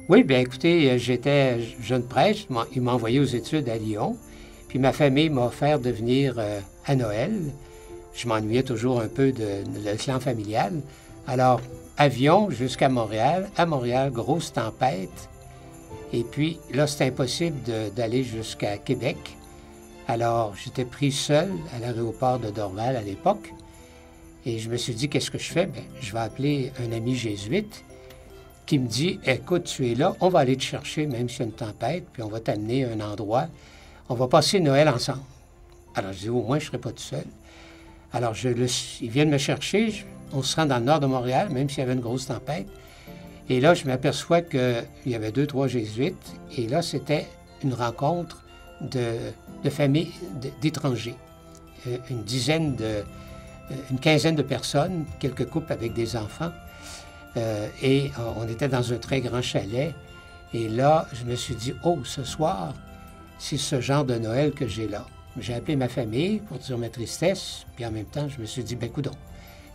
Oui, bien écoutez, j'étais jeune prêtre, il m'a envoyé aux études à Lyon, puis ma famille m'a offert de venir à Noël. Je m'ennuyais toujours un peu de le clan familial. Alors, avion jusqu'à Montréal. À Montréal, grosse tempête. Et puis, là, c'était impossible d'aller jusqu'à Québec. Alors, j'étais pris seul à l'aéroport de Dorval à l'époque. Et je me suis dit, qu'est-ce que je fais? Bien, je vais appeler un ami jésuite qui me dit, écoute, tu es là, on va aller te chercher, même s'il y a une tempête, puis on va t'amener à un endroit. On va passer Noël ensemble. Alors, je dis, au moins, je ne serai pas tout seul. Alors, ils viennent me chercher, on se rend dans le nord de Montréal, même s'il y avait une grosse tempête. Et là, je m'aperçois qu'il y avait 2, 3 jésuites. Et là, c'était une rencontre de familles d'étrangers. Une quinzaine de personnes, quelques couples avec des enfants. Et on était dans un très grand chalet. Et là, je me suis dit, oh, ce soir, c'est ce genre de Noël que j'ai là. J'ai appelé ma famille pour dire ma tristesse, puis en même temps, je me suis dit, ben coudonc,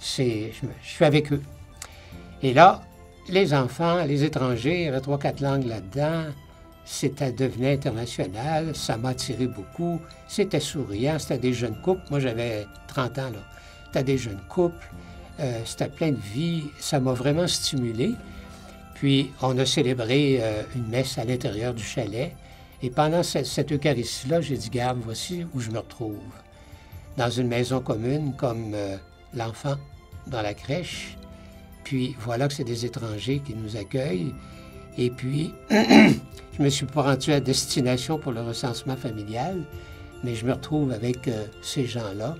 je suis avec eux. Et là, les enfants, les étrangers, il y avait 3, 4 langues là-dedans, c'était devenu international, ça m'a attiré beaucoup, c'était souriant, c'était des jeunes couples, moi j'avais 30 ans, là, c'était des jeunes couples, c'était plein de vie, ça m'a vraiment stimulé. Puis on a célébré une messe à l'intérieur du chalet, et pendant cette Eucharistie-là, j'ai dit, garde, voici où je me retrouve. Dans une maison commune, comme l'enfant dans la crèche. Puis voilà que c'est des étrangers qui nous accueillent. Et puis, je me suis pas rendu à destination pour le recensement familial, mais je me retrouve avec ces gens-là.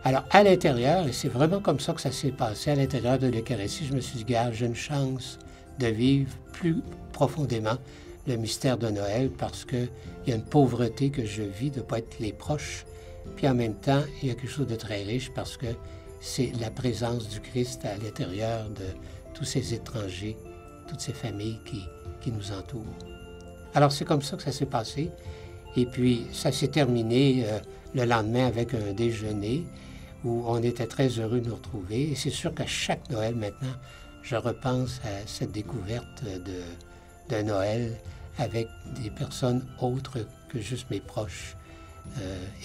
Alors, à l'intérieur, et c'est vraiment comme ça que ça s'est passé, à l'intérieur de l'Eucharistie, je me suis dit, garde, j'ai une chance de vivre plus profondément le mystère de Noël parce qu'il y a une pauvreté que je vis de ne pas être les proches. Puis en même temps, il y a quelque chose de très riche parce que c'est la présence du Christ à l'intérieur de tous ces étrangers, toutes ces familles qui nous entourent. Alors c'est comme ça que ça s'est passé. Et puis ça s'est terminé le lendemain avec un déjeuner où on était très heureux de nous retrouver. Et c'est sûr qu'à chaque Noël maintenant, je repense à cette découverte de Noël avec des personnes autres que juste mes proches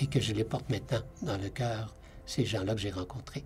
et que je les porte maintenant dans le cœur, ces gens-là que j'ai rencontrés.